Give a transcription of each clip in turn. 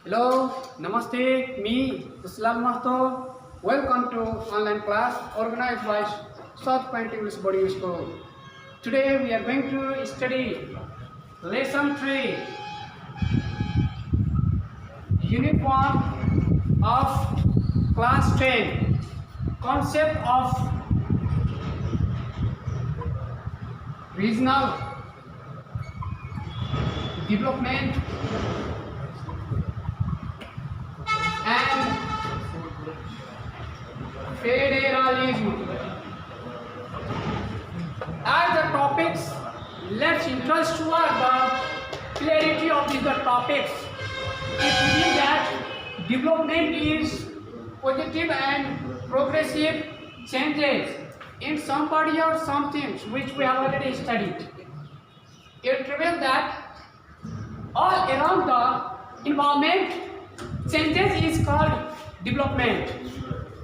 Hello, Namaste, me, Islam Mahto. Welcome to online class organized by South Point English Boarding School. Today we are going to study Lesson 3, Unit 1 of Class 10, Concept of Regional Development and Federalism. As the topics, let's interest toward the clarity of these topics. It means that development is positive and progressive changes in somebody or something which we have already studied. It reveals that all around the environment changes is called development.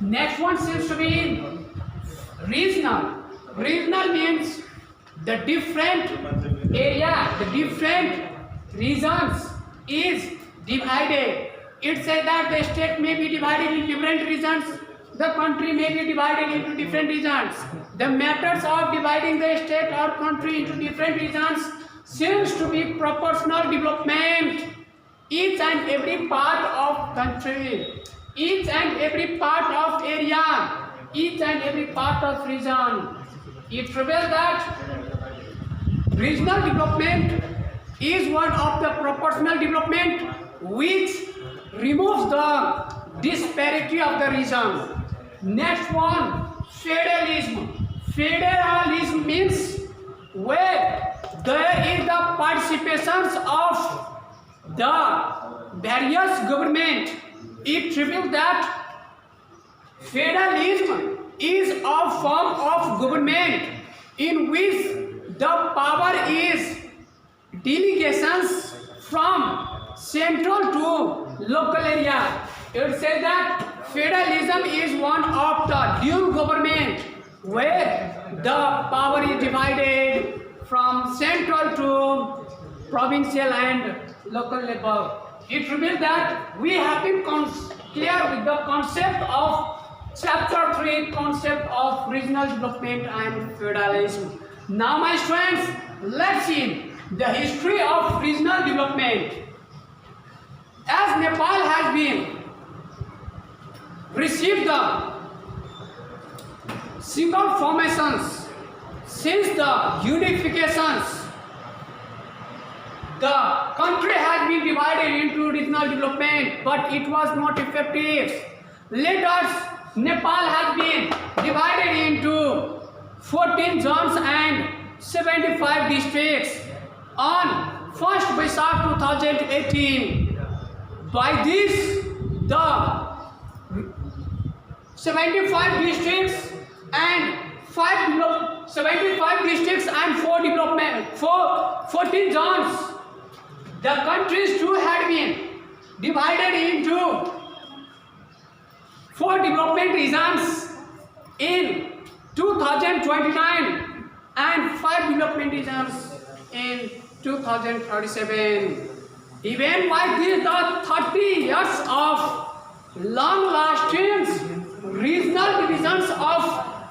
Next one seems to be regional. Regional means the different area, the different regions is divided. It says that the state may be divided in different regions, the country may be divided into different regions. The methods of dividing the state or country into different regions seems to be proportional development. Each and every part of country, each and every part of area, each and every part of region. It reveals that regional development is one of the proportional development which removes the disparity of the region. Next one, federalism. Federalism means where there is the participations of the various government. It reveals that federalism is a form of government in which the power is delegations from central to local area. It says that federalism is one of the dual government where the power is divided from central to provincial and local level. It reveals that we have been clear with the concept of chapter 3, concept of regional development and federalism. Now my students, let's see the history of regional development. As Nepal has been received the single formations since the unifications, the country has been divided into regional development, but it was not effective. Later, Nepal has been divided into 14 zones and 75 districts on 1st Vaisakh 2018. By this, the 75 districts and 75 districts and 14 zones. The countries too had been divided into 4 development regions in 2029 and 5 development regions in 2037. Even by this, the 30 years of long-lasting regional divisions of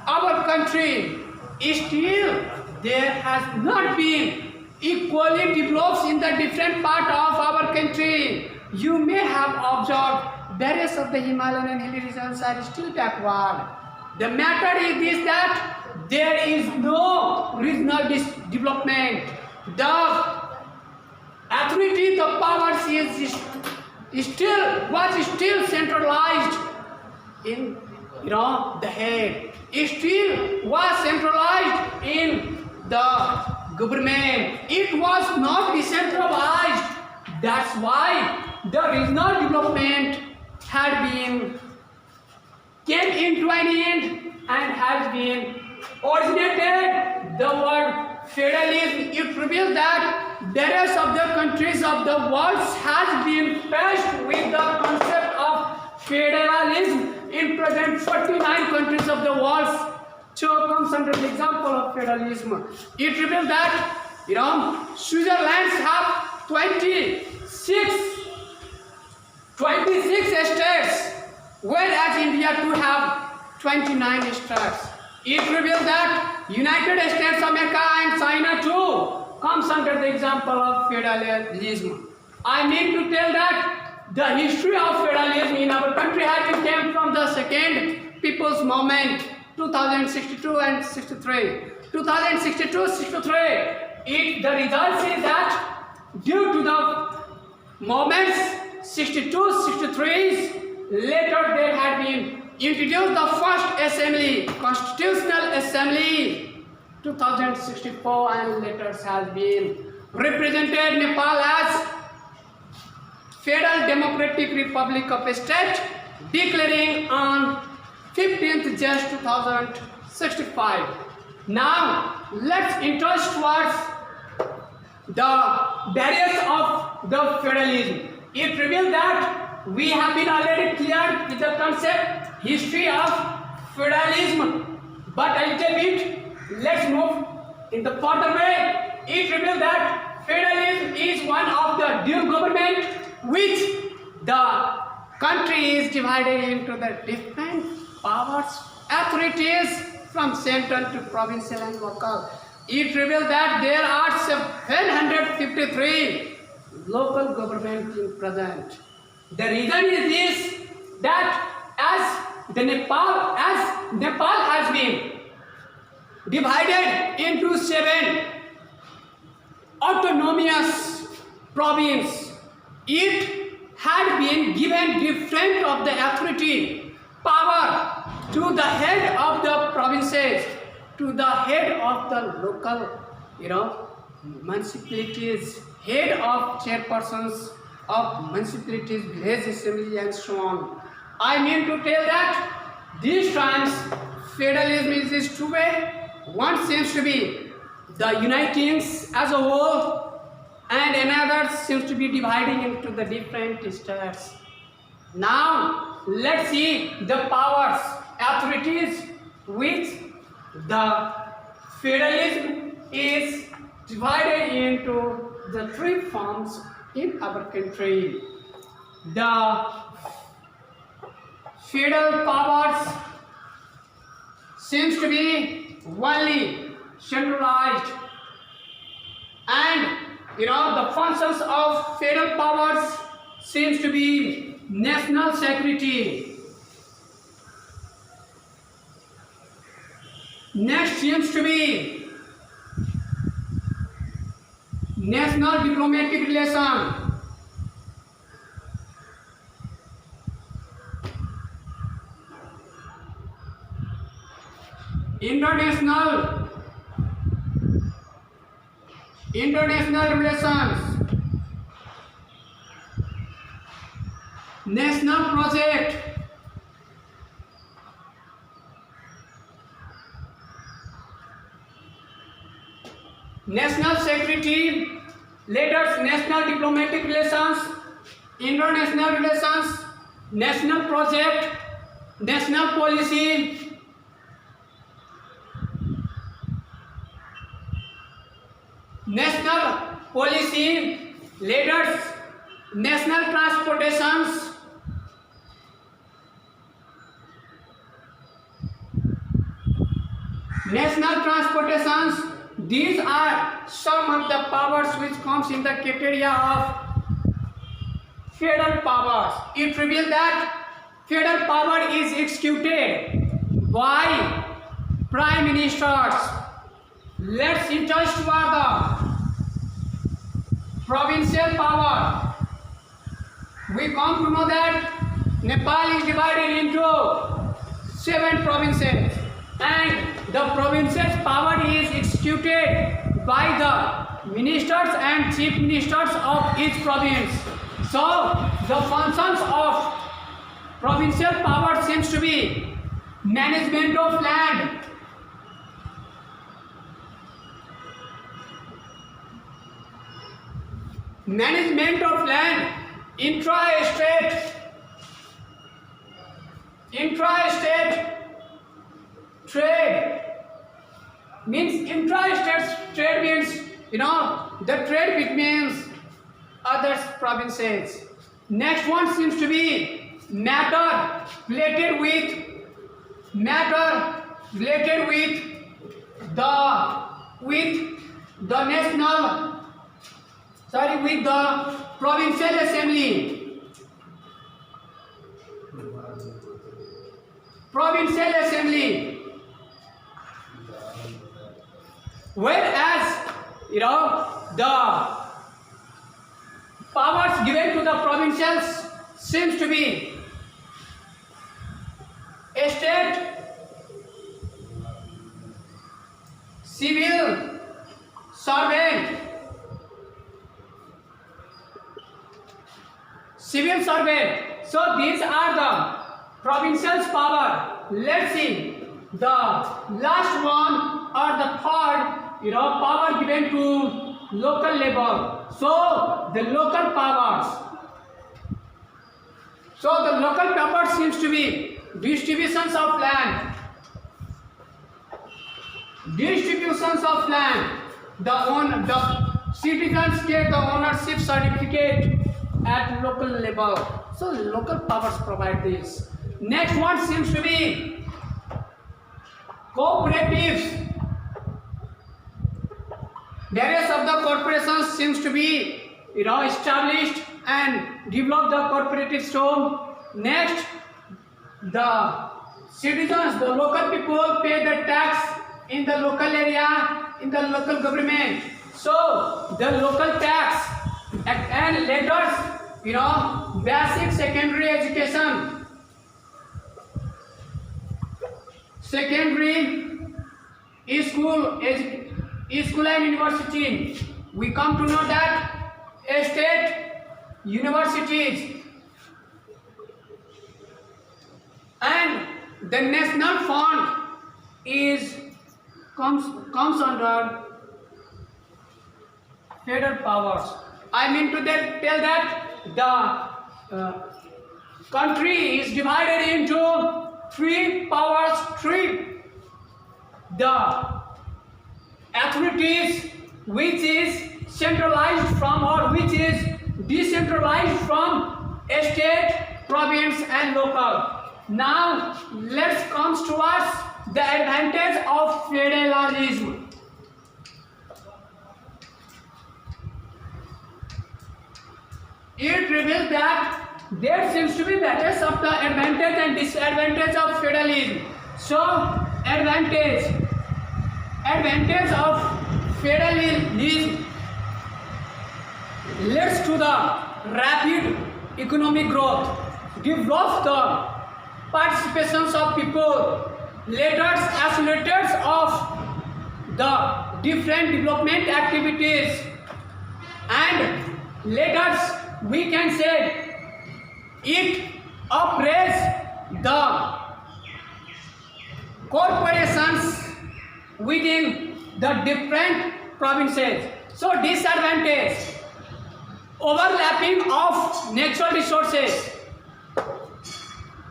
our country, still there has not been equally develops in the different part of our country. You may have observed various of the Himalayan and hilly regions are still backward. The matter is this, that there is no regional development. The authority, the powers was still centralized in the head. It still was centralized in the government. It was not decentralized. That's why the regional development came into an end and has been originated the word federalism. It reveals that various of the countries of the world has been faced with the concept of federalism. In present, 49 countries of the world comes under the example of federalism. It reveals that Switzerland have 26 26 states, whereas India to have 29 states. It reveals that United States of America and China too comes under the example of federalism. I mean to tell that the history of federalism in our country has came from the second people's movement, 2062 and 63. 2062-63, the result is that due to the movements 62-63, later there had been introduced the first assembly, constitutional assembly, 2064, and later has been represented Nepal as Federal Democratic Republic of a State, declaring on 15th June 2065. Now let's interest towards the barriers of the federalism. It reveals that we have been already clear with the concept, history of federalism, but a little bit let's move in the further way. It reveals that federalism is one of the dual government which the country is divided into the different powers, authorities from central to provincial and local. It reveals that there are 753 local governments in present. The reason is this, that as Nepal has been divided into 7 autonomous provinces, it had been given different of the authority, power to the head of the provinces, to the head of the local, municipalities, head of chairpersons of municipalities, village assembly, and so on. I mean to tell that these times federalism is two-way. One seems to be the uniting as a whole, and another seems to be dividing into the different states. Now let's see the powers, authorities which the federalism is divided into the 3 forms in our country. The federal powers seems to be only centralized, and the functions of federal powers seems to be national security. Next seems to be national diplomatic relation. International relations, national project, national security, later national diplomatic relations, international relations, national project, national policy, later national transportations, these are some of the powers which comes in the criteria of federal powers. It reveals that federal power is executed by prime ministers. Let's interest toward the provincial power. We come to know that Nepal is divided into 7 provinces, and the provinces' power is executed by the ministers and chief ministers of each province. So the functions of provincial power seems to be management of land, intra-state trade. Means intra-state trade means the trade between other provinces. Next one seems to be matter related with the national, with the provincial assembly. Whereas the powers given to the provincials seems to be a state, civil servant, So these are the provincial's power. Let's see the last one or the third, power given to local level. So the local powers. So the local power seems to be distributions of land. The citizens get the ownership certificate at local level. So local powers provide this. Next one seems to be cooperatives. Various of the corporations seems to be established and develop the cooperative system. Next, the citizens, the local people pay the tax in the local area, in the local government. So the local tax and later, basic secondary education, school and university. We come to know that state universities and the national fund comes under federal powers. I mean to tell that the country is divided into three powers, the authorities which is centralized from or which is decentralized from state, province and local. Now let's come towards the advantage of federalism. It reveals that there seems to be various of the advantage and disadvantage of federalism. So advantage of federalism leads to the rapid economic growth, develops the participations of people, accelerators of the different development activities, and we can say it oppresses the corporations within the different provinces. So disadvantage, overlapping of natural resources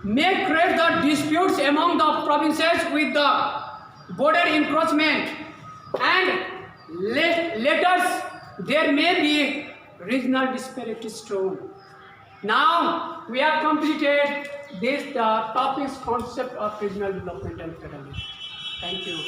may create the disputes among the provinces with the border encroachment, and later there may be regional disparities too. Now we have completed this the topics concept of regional development and federalism. Thank you.